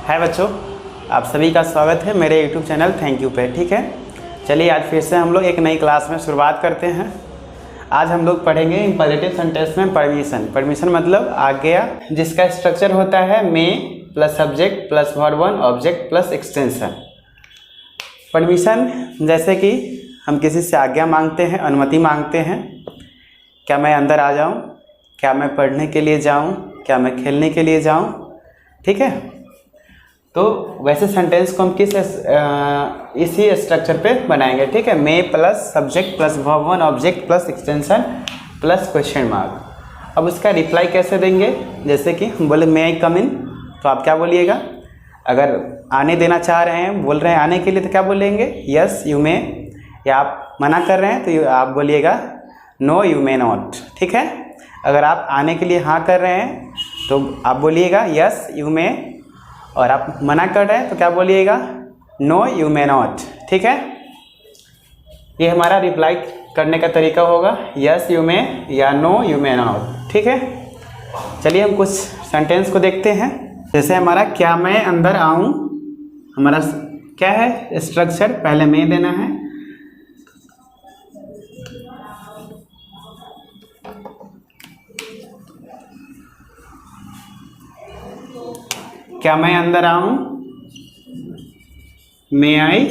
हाय बच्चों, आप सभी का स्वागत है मेरे यूट्यूब चैनल थैंक यू पे। ठीक है, चलिए आज फिर से हम लोग एक नई क्लास में शुरुआत करते हैं। आज हम लोग पढ़ेंगे इंपरेटिव सेंटेंस में परमिशन मतलब आज्ञा, जिसका स्ट्रक्चर होता है may plus subject plus verb one object plus extension. Permission जैसे कि हम किसी से आज्ञा मांगते हैं, अनुमति मांगते हैं। क्या मैं अंदर आ जाऊं? क्या मैं पढ़ने के लिए जाऊं? क्या मैं खेलने के लिए जाऊं? ठीक है, तो वैसे सेंटेंस को हम इसी स्ट्रक्चर पे बनाएंगे। ठीक है, may plus subject plus verb one object plus extension plus question mark. अब उसका रिप्लाई कैसे देंगे? जैसे कि हम बोले मे आई कम इन, तो आप क्या बोलिएगा? अगर आने देना चाह रहे हैं, बोल रहे हैं आने के लिए, तो क्या बोलेंगे? Yes you may. या आप मना कर रहे हैं तो आप बोलिएगा नो यू मे नॉट। ठीक है, अगर आप आने के लिए हाँ कर रहे हैं तो आप बोलिएगा यस यू मे, और आप मना कर रहे हैं तो क्या बोलिएगा? No you may not. ठीक है, ये हमारा रिप्लाई करने का तरीका होगा, यस यू मे या नो यू मे नॉट। ठीक है, चलिए हम कुछ सेंटेंस को देखते हैं। जैसे हमारा क्या मैं अंदर आऊं, हमारा क्या है स्ट्रक्चर? पहले मैं देना है, क्या मैं अंदर आऊं, मे आई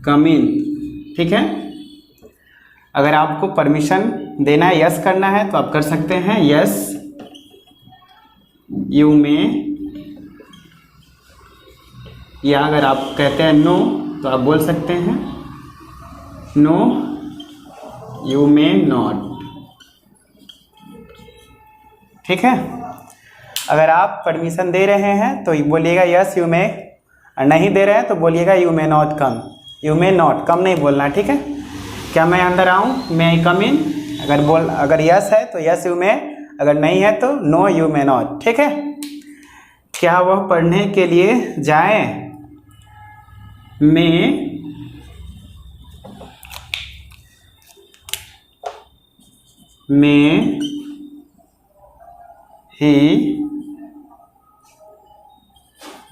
कम इन। ठीक है, अगर आपको परमिशन देना है, यस करना है, तो आप कर सकते हैं यस यू मे, या अगर आप कहते हैं नो तो आप बोल सकते हैं नो यू मे नॉट। ठीक है, अगर आप परमिशन दे रहे हैं तो बोलिएगा यस यू मे, और नहीं दे रहे हैं तो बोलिएगा you may not come. You may not come नहीं बोलना। ठीक है, क्या मैं अंदर आऊँ, मे आई कम इन। अगर यस है तो यस यू मे, अगर नहीं है तो नो यू मे नॉट। ठीक है, क्या वह पढ़ने के लिए जाएं? मे ही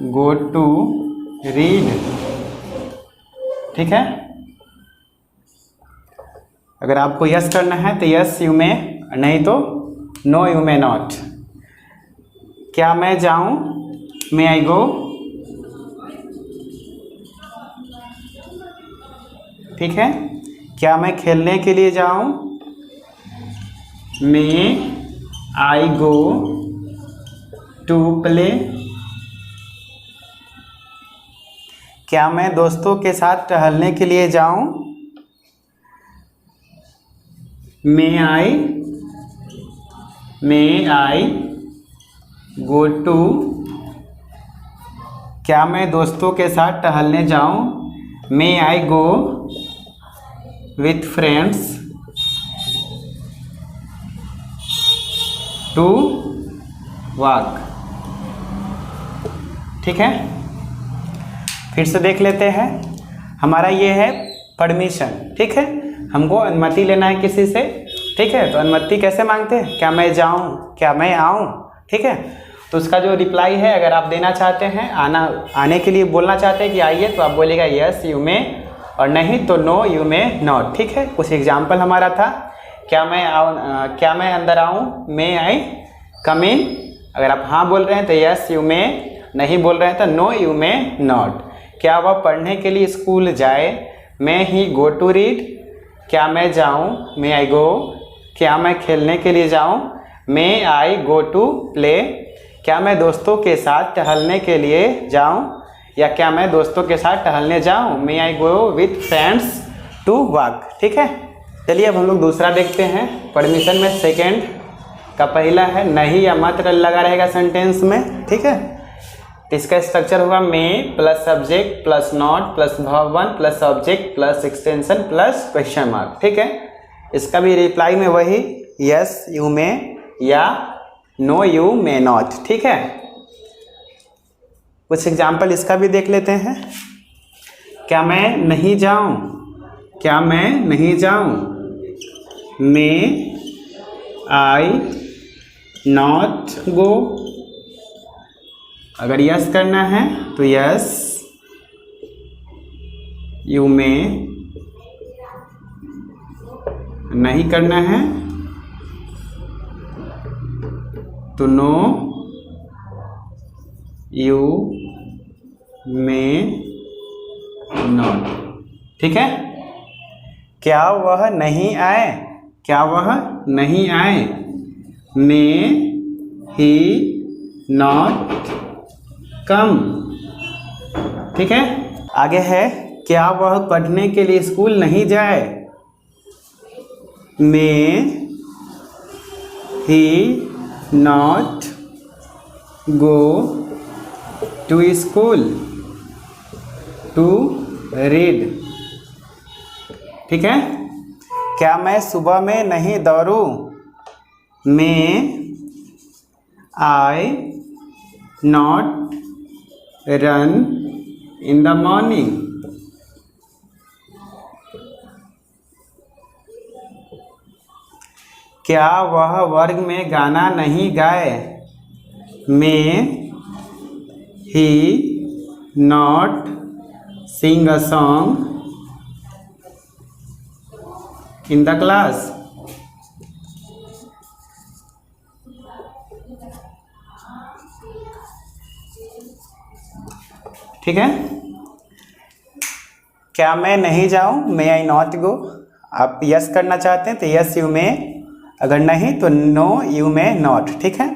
गो टू रीड। ठीक है, अगर आपको यस करना है तो यस यू मे, नहीं तो नो यू मे नॉट। क्या मैं जाऊं, मे आई गो। ठीक है, क्या मैं खेलने के लिए जाऊं, may I go to play. क्या मैं दोस्तों के साथ टहलने के लिए जाऊं, मे आई गो टू। क्या मैं दोस्तों के साथ टहलने जाऊं, may I go with friends to walk. ठीक है, फिर से देख लेते हैं। हमारा ये है परमिशन। ठीक है, हमको अनुमति लेना है किसी से। ठीक है, तो अनुमति कैसे मांगते हैं? क्या मैं जाऊं, क्या मैं आऊं। ठीक है, तो उसका जो रिप्लाई है, अगर आप देना चाहते हैं, आने के लिए बोलना चाहते हैं कि आइए, तो आप बोलेगा यस यू मे, और नहीं तो नो यू मे नॉट। ठीक है, कुछ एग्जाम्पल हमारा था, क्या मैं अंदर आऊँ, मे आई कम इन। अगर आप हाँ बोल रहे हैं तो यस यू मे, नहीं बोल रहे हैं तो नो यू मे नॉट। क्या वह पढ़ने के लिए स्कूल जाए, may he go to read. क्या मैं जाऊँ, मे आई गो। क्या मैं खेलने के लिए जाऊँ, may I go to play. क्या मैं दोस्तों के साथ टहलने के लिए जाऊँ, या क्या मैं दोस्तों के साथ टहलने जाऊँ, may I go with friends to walk. ठीक है, चलिए अब हम लोग दूसरा देखते हैं। परमिशन में सेकेंड का पहला है नहीं या मात्र लगा रहेगा सेंटेंस में। ठीक है, इसका स्ट्रक्चर होगा may plus subject plus not plus verb one plus object plus extension plus question mark. ठीक है, इसका भी रिप्लाई में वही यस यू मे या नो यू मे नॉट। ठीक है, कुछ एग्जाम्पल इसका भी देख लेते हैं। क्या मैं नहीं जाऊं, क्या मैं नहीं जाऊं, मे आई नॉट गो। अगर यस करना है तो यस, यू में, नहीं करना है तो नो, यू में नॉट। ठीक है। क्या वह नहीं आए, क्या वह नहीं आए, मे ही नॉट कम। ठीक है। आगे है क्या वह पढ़ने के लिए स्कूल नहीं जाए, may he not go to school to read. ठीक है। क्या मैं सुबह में नहीं दौड़ूं, may I not run in the morning. क्या वह वर्ग में गाना नहीं गाए, may he not sing a song in the class. ठीक है। क्या मैं नहीं जाऊं, मे आई नॉट गो। आप यस करना चाहते हैं तो यस यू में, अगर नहीं तो नो यू में नॉट। ठीक है।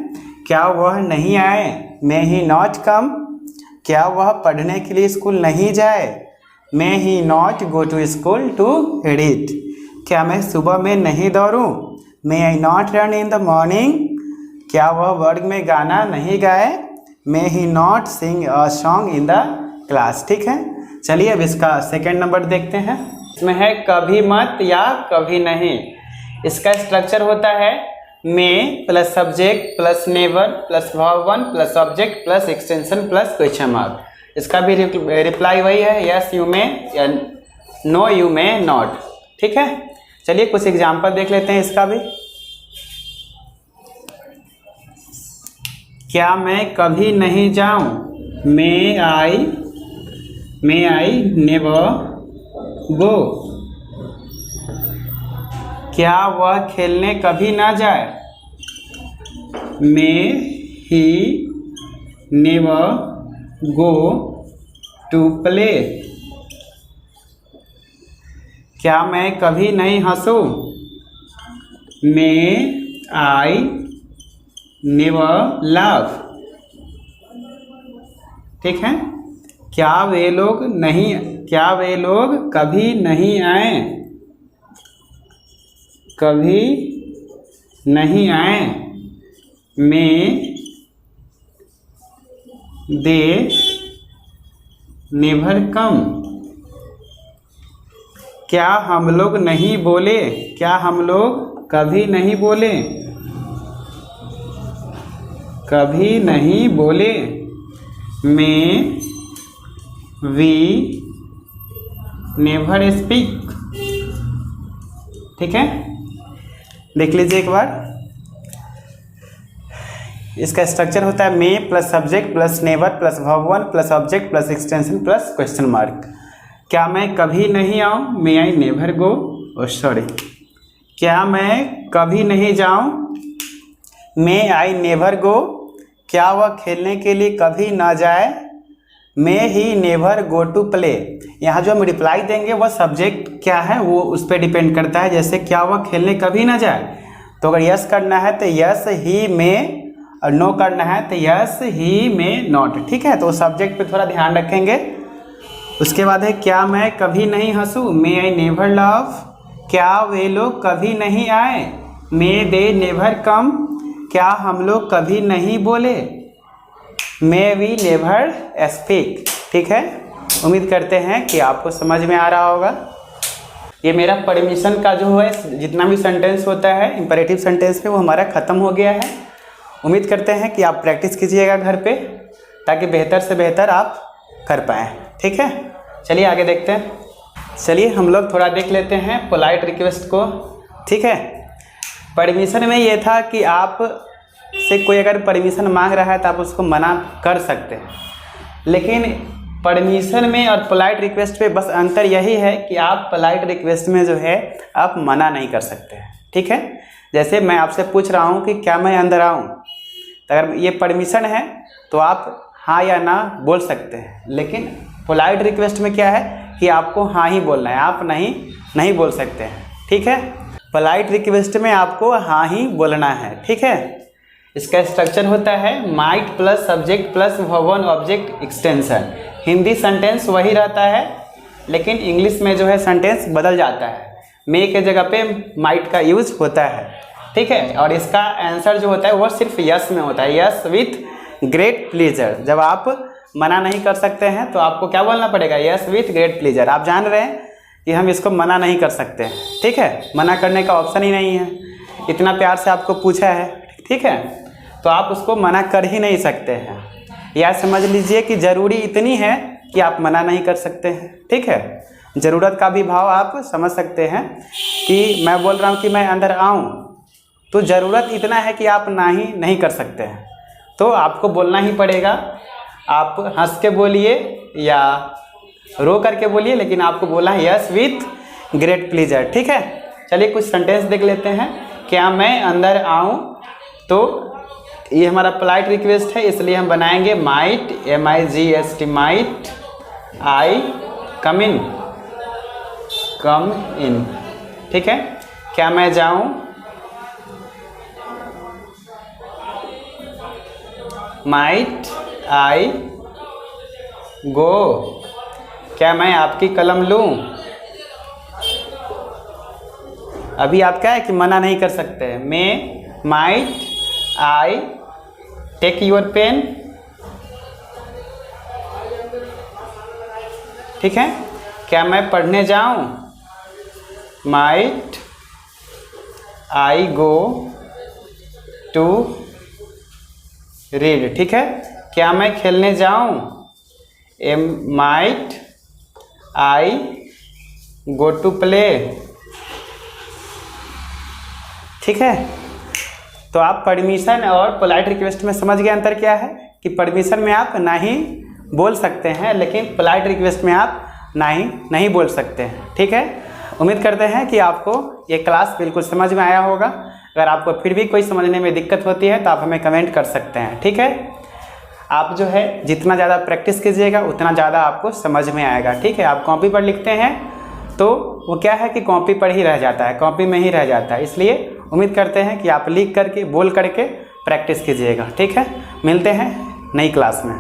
क्या वह नहीं आए, मे ही नॉट कम। क्या वह पढ़ने के लिए स्कूल नहीं जाए, may he not go to school to read. क्या मैं सुबह में नहीं दौड़ूं, may I not run in the morning. क्या वह वर्ग में गाना नहीं गाए, may he not sing a song in the class. ठीक है। चलिए अब इसका सेकेंड नंबर देखते हैं। इसमें है कभी मत या कभी नहीं। इसका स्ट्रक्चर होता है may plus subject plus never plus verb one plus object plus extension plus question mark. इसका भी रिप्लाई वही है, यस यू में या नो यू में नॉट। ठीक है। चलिए कुछ एग्जाम्पल देख लेते हैं इसका भी। क्या मैं कभी नहीं जाऊं, मे आई नेवर गो। क्या वह खेलने कभी ना जाए, may he never go to play. क्या मैं कभी नहीं हंसूं, मे आई नेवर लाफ। ठीक है। क्या वे लोग कभी नहीं आए, कभी नहीं आए, मे दे नेवर कम। क्या हम लोग नहीं बोले, क्या हम लोग कभी नहीं बोले, कभी नहीं बोले, मे वी नेवर स्पीक। ठीक है। देख लीजिए एक बार। इसका स्ट्रक्चर होता है may plus subject plus never plus verb one plus object plus extension plus question mark. क्या मैं कभी नहीं आऊँ, मे आई नेवर गो। सॉरी, क्या मैं कभी नहीं जाऊँ, मे आई नेवर गो। क्या वह खेलने के लिए कभी ना जाए, may he never go to play. यहाँ जो हम रिप्लाई देंगे वह सब्जेक्ट क्या है वो उस पर डिपेंड करता है। जैसे क्या वह खेलने कभी ना जाए, तो अगर यस करना है तो यस ही में, और नो करना है तो यस ही में नॉट। ठीक है। तो सब्जेक्ट पे थोड़ा ध्यान रखेंगे। उसके बाद है क्या मैं कभी नहीं हंसूँ, मे आई नेवर लाफ। क्या वे लोग कभी नहीं आए, मे दे नेवर कम। क्या हम लोग कभी नहीं बोले, मे वी नेवर स्पीक। ठीक है। उम्मीद करते हैं कि आपको समझ में आ रहा होगा। ये मेरा परमिशन का जो है जितना भी सेंटेंस होता है इंपरेटिव सेंटेंस पे वो हमारा ख़त्म हो गया है। उम्मीद करते हैं कि आप प्रैक्टिस कीजिएगा घर पे, ताकि बेहतर से बेहतर आप कर पाएँ। ठीक है। चलिए आगे देखते हैं। चलिए हम लोग थोड़ा देख लेते हैं पोलाइट रिक्वेस्ट को। ठीक है। परमिशन में ये था कि आप से कोई अगर परमिशन मांग रहा है तो आप उसको मना कर सकते हैं। लेकिन परमिशन में और पोलाइट रिक्वेस्ट पे बस अंतर यही है कि आप पोलाइट रिक्वेस्ट में जो है आप मना नहीं कर सकते हैं, ठीक है। जैसे मैं आपसे पूछ रहा हूँ कि क्या मैं अंदर आऊँ, तो अगर ये परमिशन है तो आप हाँ या ना बोल सकते हैं। लेकिन पोलाइट रिक्वेस्ट में क्या है कि आपको हाँ ही बोलना है, आप नहीं बोल सकते हैं, ठीक है। पोलाइट रिक्वेस्ट में आपको हाँ ही बोलना है, ठीक है। इसका स्ट्रक्चर होता है might plus subject plus verb object extension. Hindi sentence वही रहता है, लेकिन इंग्लिश में जो है सेंटेंस बदल जाता है। मे के जगह पे माइट का यूज होता है, ठीक है। और इसका आंसर जो होता है वो सिर्फ यस में होता है, यस विथ ग्रेट प्लीजर। जब आप मना नहीं कर सकते हैं तो आपको क्या बोलना पड़ेगा, यस विथ ग्रेट प्लीजर। आप जान रहे हैं कि हम इसको मना नहीं कर सकते हैं, ठीक है। मना करने का ऑप्शन ही नहीं है, इतना प्यार से आपको पूछा है, ठीक है, तो आप उसको मना कर ही नहीं सकते हैं। या समझ लीजिए कि ज़रूरी इतनी है कि आप मना नहीं कर सकते हैं, ठीक है। ज़रूरत का भी भाव आप समझ सकते हैं कि मैं बोल रहा हूँ कि मैं अंदर आऊँ, तो ज़रूरत इतना है कि आप ना ही नहीं कर सकते हैं, तो आपको बोलना ही पड़ेगा। आप हंस के बोलिए या रो करके बोलिए, लेकिन आपको बोलना है यस विथ ग्रेट प्लीजर, ठीक है। चलिए कुछ सेंटेंस देख लेते हैं। क्या मैं अंदर आऊँ, तो ये हमारा पोलाइट रिक्वेस्ट है, इसलिए हम बनाएंगे माइट, MIGST माइट आई कम इन, ठीक है। क्या मैं जाऊँ, माइट आई गो। क्या मैं आपकी कलम लूँ, अभी आप क्या है कि मना नहीं कर सकते हैं। मैं might I take your pen, ठीक है। क्या मैं पढ़ने जाऊँ, might I go to read, ठीक है। क्या मैं खेलने जाऊँ, might I go to play, ठीक है। तो आप परमिशन और पोलाइट रिक्वेस्ट में समझ गए अंतर क्या है, कि परमिशन में आप नहीं बोल सकते हैं, लेकिन पोलाइट रिक्वेस्ट में आप नहीं बोल सकते हैं, ठीक है। उम्मीद करते हैं कि आपको ये क्लास बिल्कुल समझ में आया होगा। अगर आपको फिर भी कोई समझने में दिक्कत होती है तो आप हमें कमेंट कर सकते हैं, ठीक है। आप जो है जितना ज़्यादा प्रैक्टिस कीजिएगा उतना ज़्यादा आपको समझ में आएगा, ठीक है। आप कॉपी पर लिखते हैं तो वो क्या है कि कॉपी पर ही रह जाता है, कॉपी में ही रह जाता है। इसलिए उम्मीद करते हैं कि आप लिख करके बोल करके प्रैक्टिस कीजिएगा, ठीक है। मिलते हैं नई क्लास में।